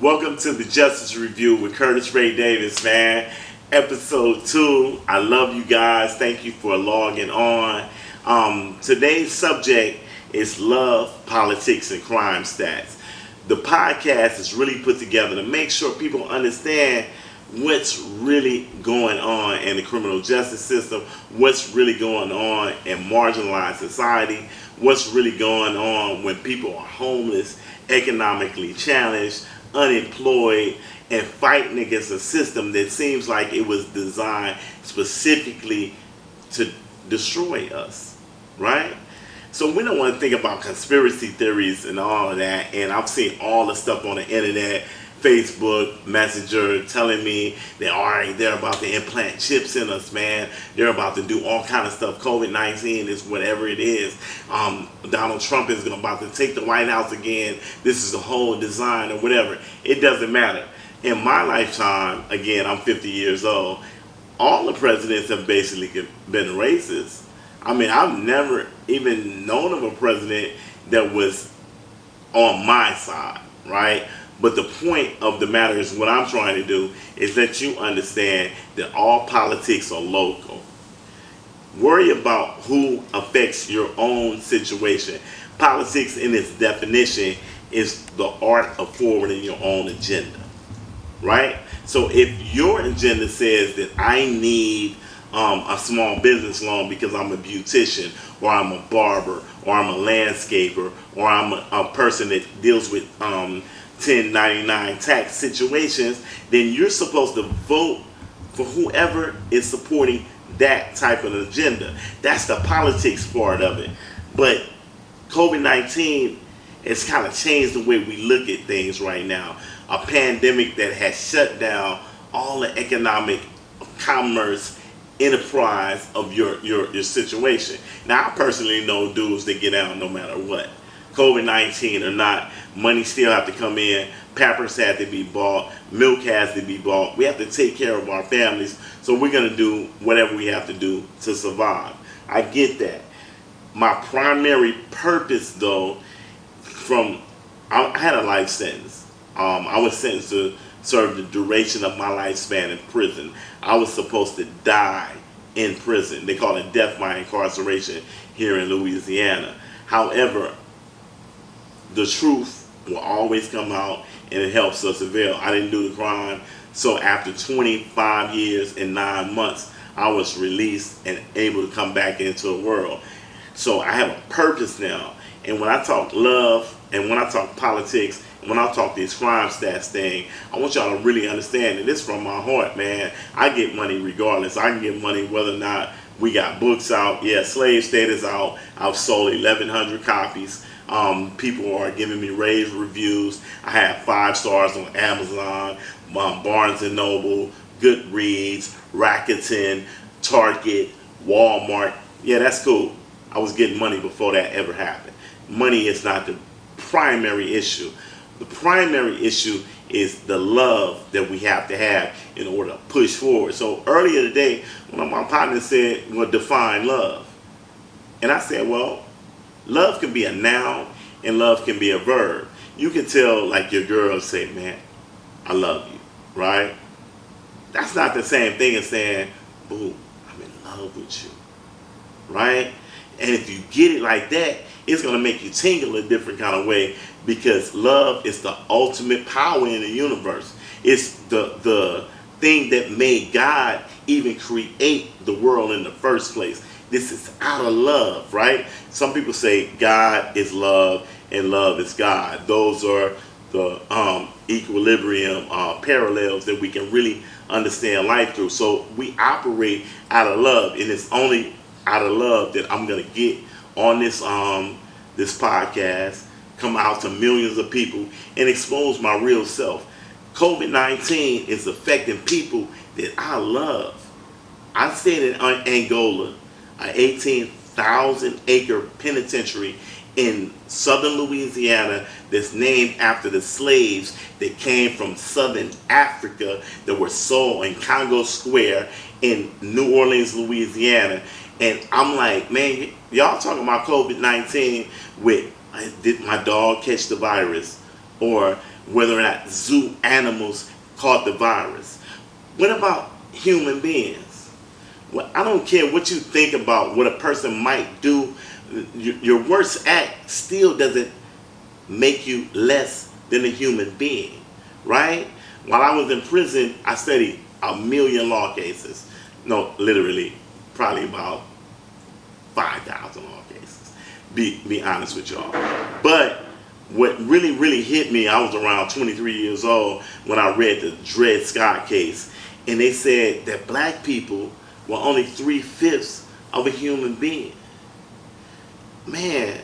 Welcome to the Justice Review with Curtis Ray Davis, man. Episode 2. I love you guys. Thank you for logging on. Today's subject is love, politics, and crime stats. The podcast is really put together to make sure people understand what's really going on in the criminal justice system, what's really going on in marginalized society, what's really going on when people are homeless, economically challenged, unemployed, and fighting against a system that seems like it was designed specifically to destroy us, right? So we don't want to think about conspiracy theories and all of that, and I've seen all the stuff on the internet, Facebook, Messenger, telling me that they're about to implant chips in us, man. They're about to do all kind of stuff. COVID-19 is whatever it is. Donald Trump is about to take the White House again. This is the whole design or whatever. It doesn't matter. In my lifetime, again, I'm 50 years old, all the presidents have basically been racist. I mean, I've never even known of a president that was on my side, right? But the point of the matter is what I'm trying to do is let you understand that all politics are local. Worry about who affects your own situation. Politics in its definition is the art of forwarding your own agenda, right? So if your agenda says that I need a small business loan because I'm a beautician, or I'm a barber, or I'm a landscaper, or I'm a person that deals with 1099 tax situations, then you're supposed to vote for whoever is supporting that type of agenda. That's the politics part of it. But COVID-19 has kind of changed the way we look at things right now. A pandemic that has shut down all the economic, commerce, enterprise of your situation. Now, I personally know dudes that get out no matter what. COVID-19 or not, money still have to come in, Pampers had to be bought, milk has to be bought. We have to take care of our families, so we're going to do whatever we have to do to survive. I get that. My primary purpose, though, I had a life sentence. I was sentenced to serve the duration of my lifespan in prison. I was supposed to die in prison. They call it death by incarceration here in Louisiana. However, the truth will always come out, and it helps us avail. I didn't do the crime, so after 25 years and 9 months, I was released and able to come back into the world. So I have a purpose now. And when I talk love, and when I talk politics, and when I talk this crime stats thing, I want y'all to really understand that it's from my heart, man. I get money regardless. I can get money whether or not we got books out. Yeah, Slave State is out. I've sold 1,100 copies. People are giving me rave reviews. I have 5 stars on Amazon, Barnes and Noble, Goodreads, Rakuten, Target, Walmart. Yeah, that's cool. I was getting money before that ever happened. Money is not the primary issue. The primary issue is the love that we have to have in order to push forward. So earlier today, one of my partners said, well, define love. And I said, well, love can be a noun and love can be a verb. You can tell like your girl say, man, I love you, right? That's not the same thing as saying, boo, I'm in love with you, right? And if you get it like that, it's going to make you tingle a different kind of way, because love is the ultimate power in the universe. It's the thing that made God even create the world in the first place. This is out of love, right? Some people say God is love and love is God. Those are the equilibrium parallels that we can really understand life through. So we operate out of love, and it's only out of love that I'm going to get on this podcast, come out to millions of people, and expose my real self. COVID-19 is affecting people that I love. I stayed in Angola, an 18,000 acre penitentiary in southern Louisiana that's named after the slaves that came from southern Africa that were sold in Congo Square in New Orleans, Louisiana. And I'm like, man, y'all talking about COVID-19 with, did my dog catch the virus? Or whether or not zoo animals caught the virus. What about human beings? Well, I don't care what you think about what a person might do. Your worst act still doesn't make you less than a human being, right? While I was in prison, I studied a million law cases. No, literally, probably about 5,000 law cases. Be honest with y'all. But what really hit me, I was around 23 years old when I read the Dred Scott case, and they said that black people were only 3/5 of a human being. Man,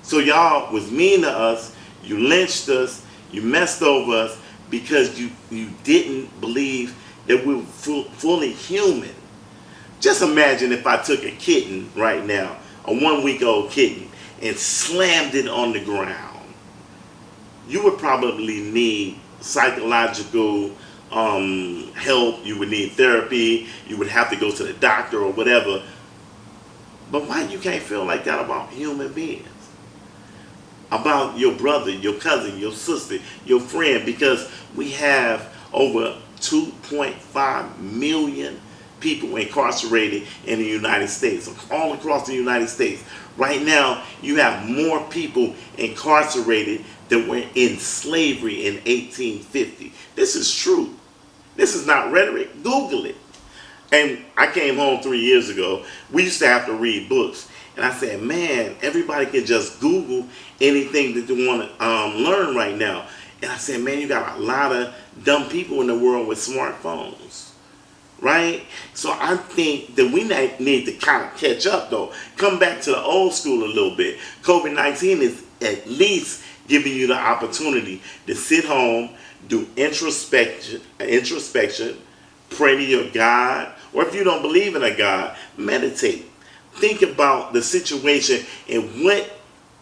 so y'all was mean to us, you lynched us, you messed over us because you didn't believe that we were fully human. Just imagine if I took a kitten right now, a 1-week-old kitten, and slammed it on the ground. You would probably need psychological help, you would need therapy, you would have to go to the doctor or whatever. But why you can't feel like that about human beings? About your brother, your cousin, your sister, your friend, because we have over 2.5 million people incarcerated in the United States, all across the United States. Right now, you have more people incarcerated than were in slavery in 1850. This is true. This is not rhetoric. Google it. And I came home 3 years ago. We used to have to read books. And I said, man, everybody can just Google anything that they want to learn right now. And I said, man, you got a lot of dumb people in the world with smartphones. Right? So I think that we need to kind of catch up, though. Come back to the old school a little bit. COVID-19 is at least giving you the opportunity to sit home, do introspection, pray to your God, or if you don't believe in a God, meditate. Think about the situation and what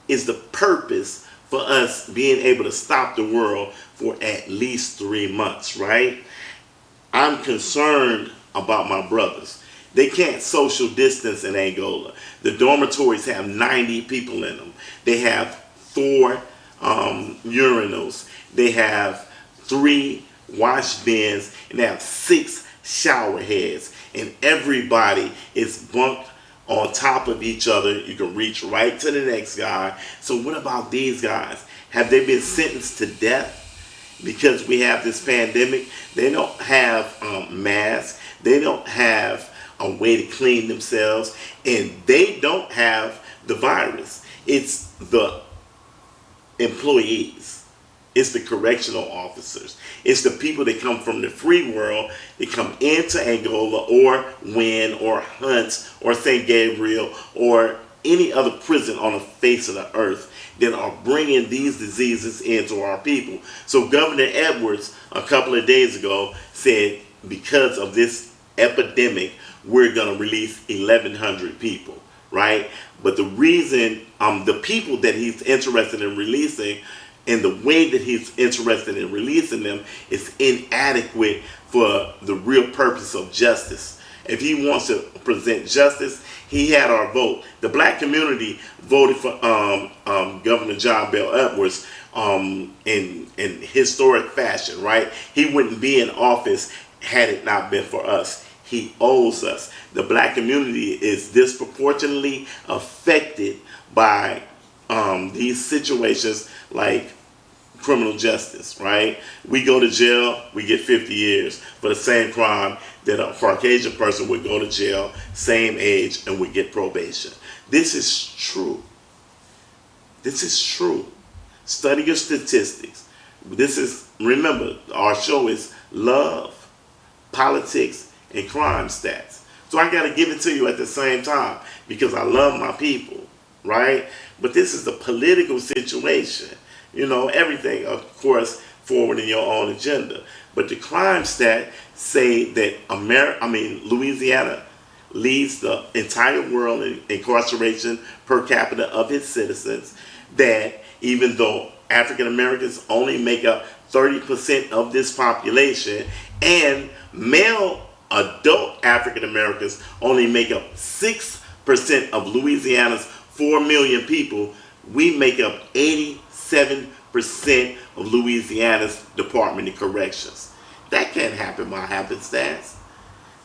is the purpose for us being able to stop the world for at least 3 months, right? I'm concerned about my brothers. They can't social distance in Angola. The dormitories have 90 people in them. They have 4 urinals. They have 3 wash bins, and they have 6 shower heads. And everybody is bunked on top of each other. You can reach right to the next guy. So what about these guys? Have they been sentenced to death? Because we have this pandemic, they don't have masks, they don't have a way to clean themselves, and they don't have the virus. It's the employees, it's the correctional officers, it's the people that come from the free world, that come into Angola or Wynn or Hunt or St. Gabriel or any other prison on the face of the earth that are bringing these diseases into our people. So Governor Edwards, a couple of days ago, said because of this epidemic, we're going to release 1,100 people, right? But the reason, the people that he's interested in releasing and the way that he's interested in releasing them is inadequate for the real purpose of justice. If he wants to present justice, he had our vote. The black community voted for Governor John Bel Edwards in historic fashion, right? He wouldn't be in office had it not been for us. He owes us. The black community is disproportionately affected by these situations like criminal justice, right? We go to jail, we get 50 years for the same crime that a Caucasian person would go to jail, same age, and would get probation. This is true. This is true. Study your statistics. Remember, our show is love, politics, and crime stats. So I got to give it to you at the same time because I love my people, right? But this is the political situation. You know, everything, of course, forwarding your own agenda. But the crime stat say that Louisiana leads the entire world in incarceration per capita of its citizens, that even though African Americans only make up 30% of this population, and male adult African Americans only make up 6% of Louisiana's 4 million people, we make up 87% of Louisiana's Department of Corrections. That can't happen by happenstance.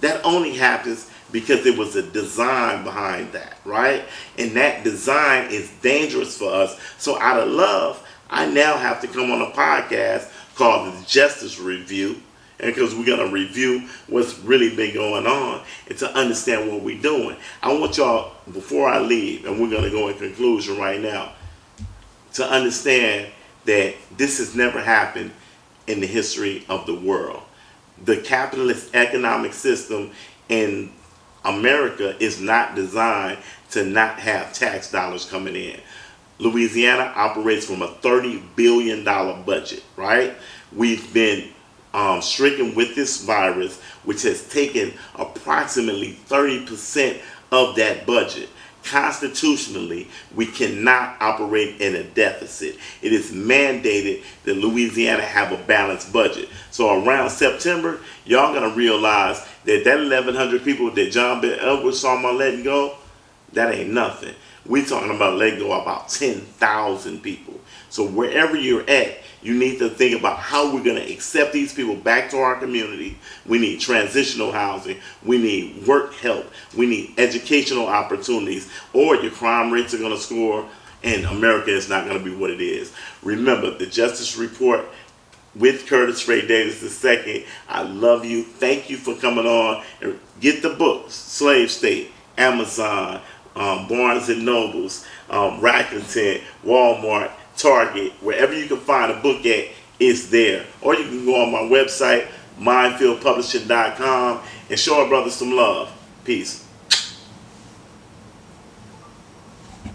That only happens because there was a design behind that, right? And that design is dangerous for us. So out of love, I now have to come on a podcast called the Justice Review, and because we're going to review what's really been going on and to understand what we're doing. I want y'all, before I leave, and we're going to go in conclusion right now, to understand that this has never happened in the history of the world. The capitalist economic system in America is not designed to not have tax dollars coming in. Louisiana operates from a $30 billion budget, right? We've been stricken with this virus, which has taken approximately 30% of that budget. Constitutionally, we cannot operate in a deficit. It is mandated that Louisiana have a balanced budget. So around September, y'all gonna realize that 1,100 people that John B. Edwards saw about letting go, that ain't nothing. We're talking about letting go about 10,000 people. So wherever you're at, you need to think about how we're going to accept these people back to our community. We need transitional housing. We need work help. We need educational opportunities, or your crime rates are going to score and America is not going to be what it is. Remember, the Justice Report with Curtis Ray Davis II. I love you. Thank you for coming on. And get the books, Slave State, Amazon, Barnes and Nobles, Rakuten, Walmart, Target, wherever you can find a book at, it's there. Or you can go on my website, mindfieldpublishing.com, and show our brothers some love. Peace.